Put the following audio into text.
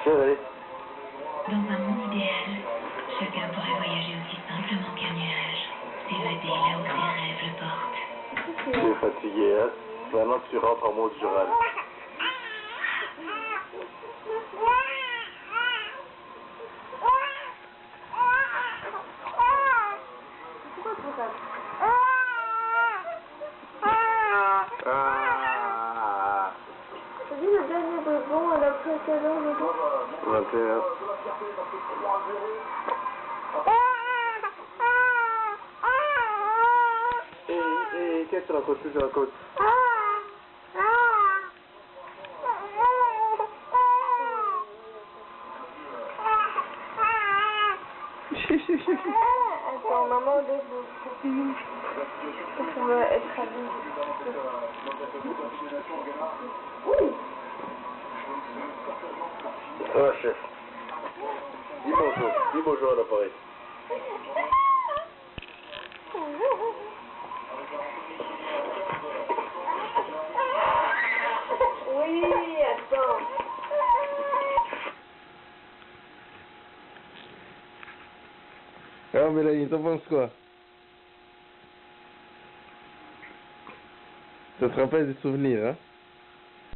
Chérie. Dans un monde idéal, chacun pourrait voyager aussi simplement qu'un nuage, s'évader là où ses rêves le portent. Tu es fatigué, hein? Maintenant tu rentres en mode Jural. Ah. T'as vu le dernier bonbon, elle a pris à quelle heure le bonbon? 21. Qu'est-ce que tu racontes? Qu'est-ce que tu racontes? Attends, maman, debout. On va être habillé. Ça va, chef. Dis bonjour. Dis bonjour à l'appareil. Oui, attends. Ah, Mélanie, t'en penses quoi? Ça te rappelle des souvenirs, hein?